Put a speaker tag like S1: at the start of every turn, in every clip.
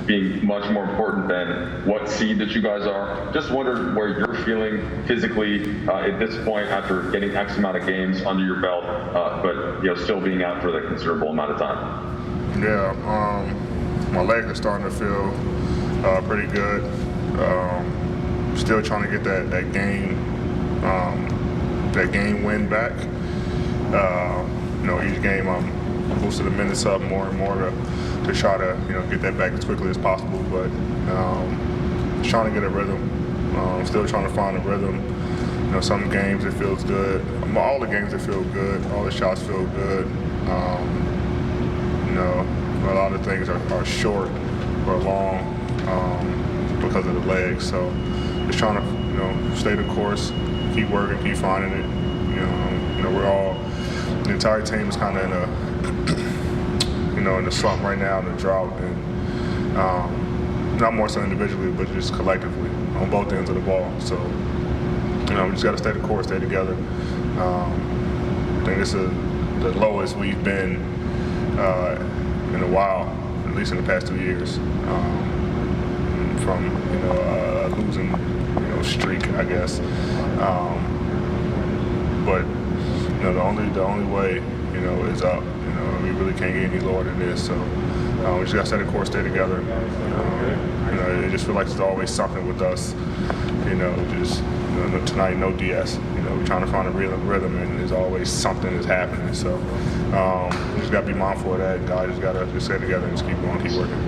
S1: being much more important than what seed that you guys are. Just wondered where you're feeling physically at this point after getting X amount of games under your belt, but still being out for the considerable amount of time.
S2: Yeah, my legs are starting to feel pretty good. Still trying to get that game win back. Each game I'm boosting the minutes up more and more to try to get that back as quickly as possible. But just trying to get a rhythm. Still trying to find a rhythm. Some games it feels good. All the games it feel good. All the shots feel good. A lot of things are short or long because of the legs. So just trying to stay the course, keep working, keep finding it. The entire team is kind of in a slump right now, in a drought, and not more so individually, but just collectively on both ends of the ball. So we just got to stay the course, stay together. I think this is the lowest we've been in a while, at least in the past 2 years, from a losing streak, I guess. But the only way is up. We really can't get any lower than this. So we just got to stay the course, stay together. It just feels like there's always something with us. Tonight no DS. We're trying to find a rhythm, and there's always something that's happening. So we just got to be mindful of that. Guys just got to just stay together and just keep going, keep working.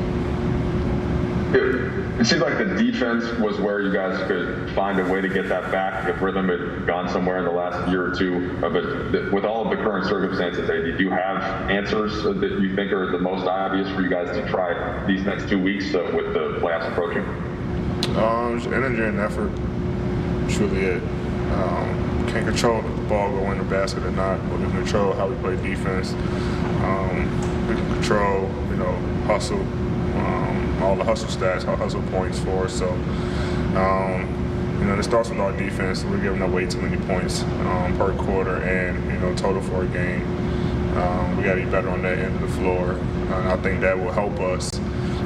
S1: It seems like the defense was where you guys could find a way to get that back if rhythm had gone somewhere in the last year or two. But with all of the current circumstances, do you have answers that you think are the most obvious for you guys to try these next 2 weeks with the playoffs approaching?
S2: Just energy and effort. That's really it. Can't control if the ball go in the basket or not, but we can control how we play defense. We can control, hustle. All the hustle stats, our hustle points for us. So, it starts with our defense. We're giving up way too many points per quarter and, total for a game. We got to be better on that end of the floor. And I think that will help us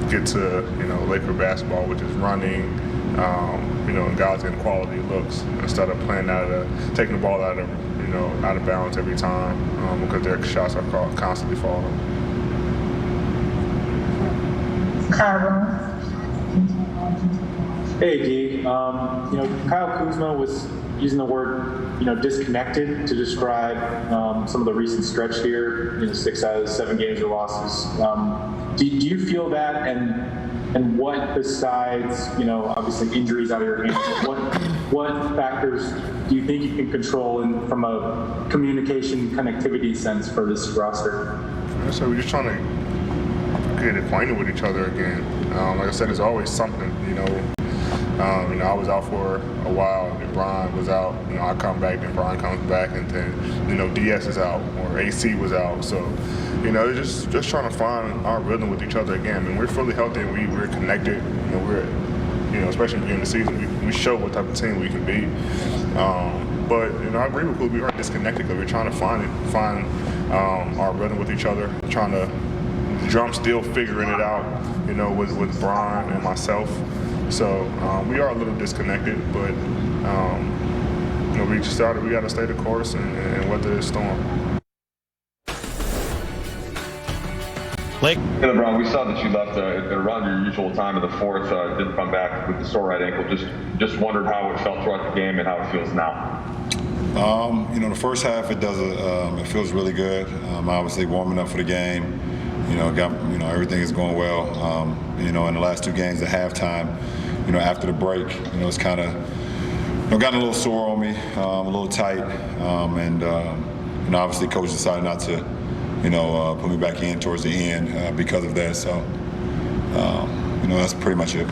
S2: get to, Laker basketball, which is running, and guys getting quality looks instead of taking the ball out of bounds every time because their shots are constantly falling.
S3: Hey, D. Kyle Kuzma was using the word, disconnected to describe some of the recent stretch here. 6 out of 7 games or losses. Do you feel that? And what besides, obviously injuries out of your hands, what factors do you think you can control from a communication connectivity sense for this roster?
S2: So we're just trying to get acquainted with each other again. Like I said, there's always something, I was out for a while, and Brian was out. I come back, then Brian comes back, and then, DS is out, or AC was out. So, just trying to find our rhythm with each other again. I mean, we're fully healthy, and we're connected. Especially in the beginning of the season, we show what type of team we can be. But, I agree with you. We are disconnected because we're trying to find our rhythm with each other, trying to I'm still figuring it out, with Brian and myself. So we are a little disconnected, but we got to stay the course and weather this storm.
S1: LeBron, we saw that you left around your usual time in the fourth. Didn't come back with the sore right ankle. Just wondered how it felt throughout the game and how it feels now.
S4: The first half it feels really good. Obviously warming up for the game. Everything is going well. In the last 2 games at halftime, after the break, it's kind of, gotten a little sore on me, a little tight, and obviously coach decided not to, put me back in towards the end because of that. So, that's pretty much it.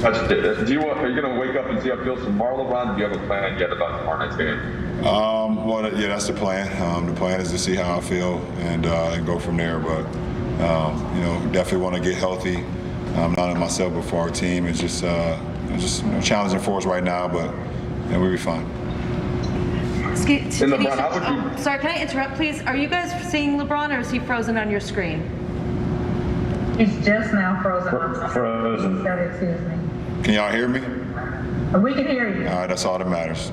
S1: Are you going to wake up and see how it feels tomorrow, LeBron? Do you have a plan yet about tomorrow night's game?
S4: That's the plan. The plan is to see how I feel and go from there. But definitely want to get healthy. Not in myself, but for our team. It's just challenging for us right now, but we'll be fine.
S5: Sorry, can I interrupt, please? Are you guys seeing LeBron, or is he frozen on your screen? He's just now frozen.
S6: Frozen.
S5: Excuse me.
S4: Can y'all hear me?
S5: We can hear you.
S4: All right, that's all that matters.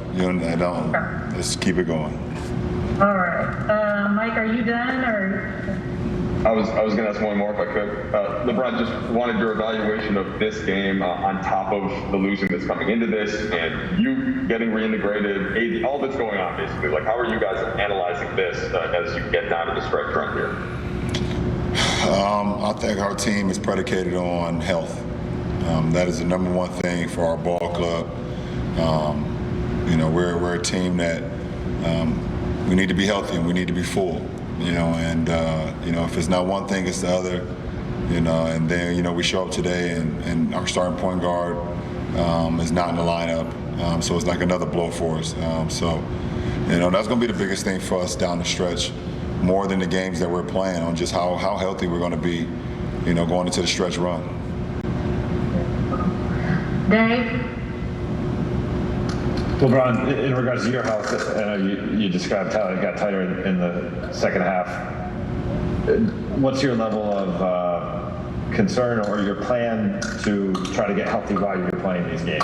S4: Let's keep it going.
S5: All right. Mike, are you done or?
S1: I was going to ask one more if I could. LeBron, just wanted your evaluation of this game on top of the losing that's coming into this and you getting reintegrated, all that's going on basically. Like, how are you guys analyzing this as you get down to the stretch run here?
S4: I think our team is predicated on health. That is the number one thing for our ball club. We're a team that we need to be healthy and we need to be full. If it's not one thing, it's the other. And then we show up today and our starting point guard is not in the lineup, so it's like another blow for us. That's going to be the biggest thing for us down the stretch, more than the games that we're playing on, just how healthy we're going to be, going into the stretch run.
S5: Dave?
S6: LeBron, in regards to your health, I know you described how it got tighter in the second half. What's your level of concern or your plan to try to get healthy while you're playing these games?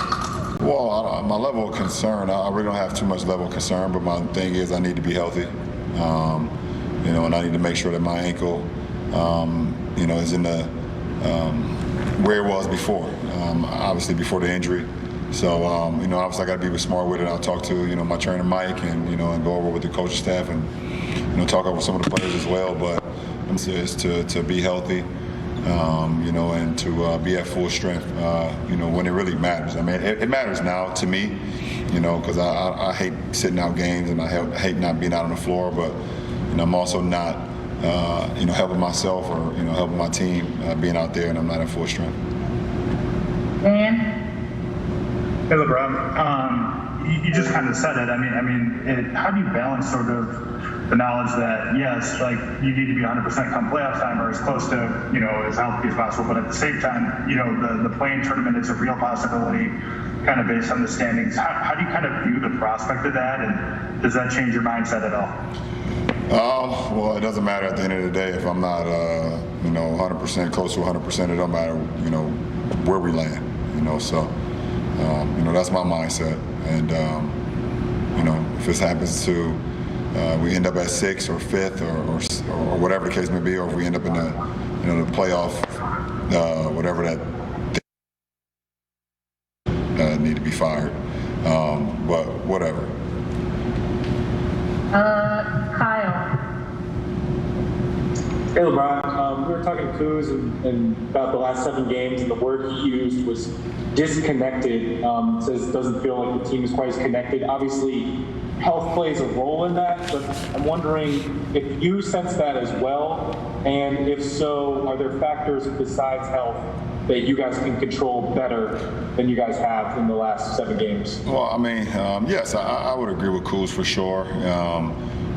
S4: Well, my level of concern, I really don't have too much level of concern, but my thing is I need to be healthy. And I need to make sure that my ankle, is in the where it was before, obviously before the injury. So, obviously I got to be smart with it. I'll talk to, my trainer Mike and go over with the coaching staff and, talk over some of the players as well. But is to be healthy, and to be at full strength, when it really matters. I mean, it matters now to me, because I hate sitting out games and I hate not being out on the floor. But, I'm also not, helping myself or, helping my team being out there and I'm not at full strength.
S5: Dan?
S7: Hey, LeBron, you just kind of said it. How do you balance sort of the knowledge that, yes, like you need to be 100% come playoff time or as close to, as healthy as possible, but at the same time, the play-in tournament is a real possibility kind of based on the standings. How do you kind of view the prospect of that, and does that change your mindset at all?
S4: Well, it doesn't matter at the end of the day if I'm not, 100% close to 100%. It don't matter, where we land, so. That's my mindset. And, if this happens to, we end up at 6th or 5th or whatever the case may be, or if we end up in the, the playoff, whatever that need to be fired. But whatever.
S5: Kyle?
S3: Hey, LeBron, we were talking to Kuz and about the last 7 games, and the word he used was disconnected. Says doesn't feel like the team is quite as connected. Obviously, health plays a role in that, but I'm wondering if you sense that as well, and if so, are there factors besides health that you guys can control better than you guys have in the last 7 games?
S4: Well, yes, I would agree with Kuz for sure.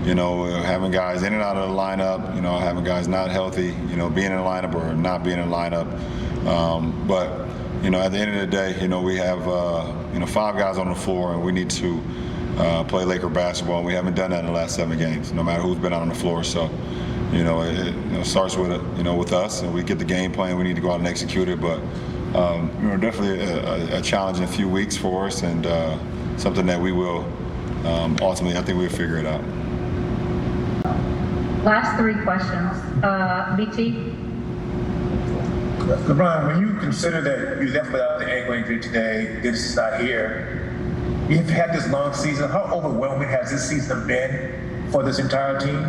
S4: Having guys in and out of the lineup, having guys not healthy, being in the lineup or not being in the lineup. But at the end of the day, we have, 5 guys on the floor and we need to play Laker basketball. And we haven't done that in the last 7 games, no matter who's been out on the floor. So, it starts with, with us, and we get the game plan. We need to go out and execute it. But, definitely a challenging few weeks for us and something that we will, ultimately, I think we'll figure it out.
S5: Last 3 questions. BT?
S8: LeBron, when you consider that you left without the ankle injury today, this is not here, you've had this long season. How overwhelming has this season been for this entire team?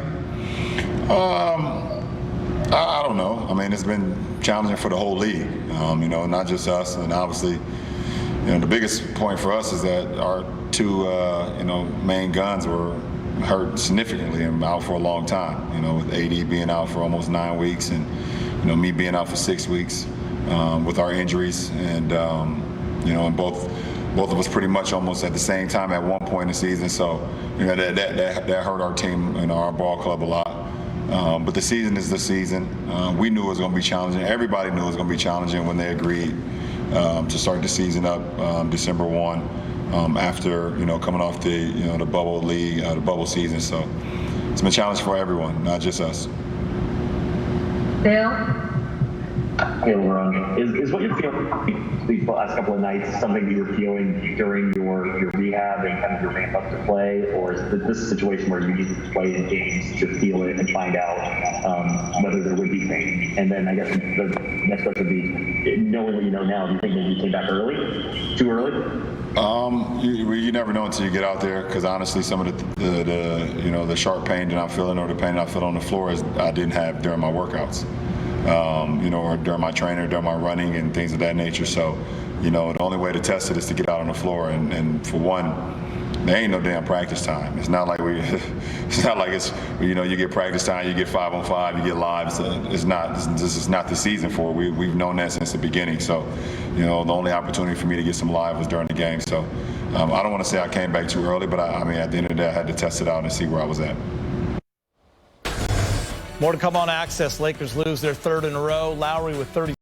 S4: I don't know. It's been challenging for the whole league, not just us. And obviously, the biggest point for us is that our 2, main guns were hurt significantly and out for a long time, with AD being out for almost 9 weeks and, me being out for 6 weeks with our injuries. And, and both of us pretty much almost at the same time at one point in the season. So, that hurt our team and our ball club a lot. But the season is the season. We knew it was going to be challenging. Everybody knew it was going to be challenging when they agreed to start the season up December 1. After coming off the the bubble league, the bubble season, so it's been a challenge for everyone, not just us.
S5: Bill?
S9: Hey, LeBron, is what you're feeling these last couple of nights something that you're feeling during your rehab and kind of your ramp up to play, or is this a situation where you need to play the games to feel it and find out whether there would be pain? And then I guess the next question would be, knowing what you know now, do you think maybe you came back early? Too early?
S4: You never know until you get out there, because honestly, some of the sharp pain that I'm feeling or the pain I feel on the floor is I didn't have during my workouts. Or during my training, during my running and things of that nature. So, the only way to test it is to get out on the floor. And for one, there ain't no damn practice time. It's not like it's you get practice time, you get 5-on-5, you get live. This is not the season for it. We've known that since the beginning. So, the only opportunity for me to get some live was during the game. So, I don't want to say I came back too early, but I mean, at the end of the day, I had to test it out and see where I was at.
S10: More to come on Access. Lakers lose their third in a row. Lowry with 30.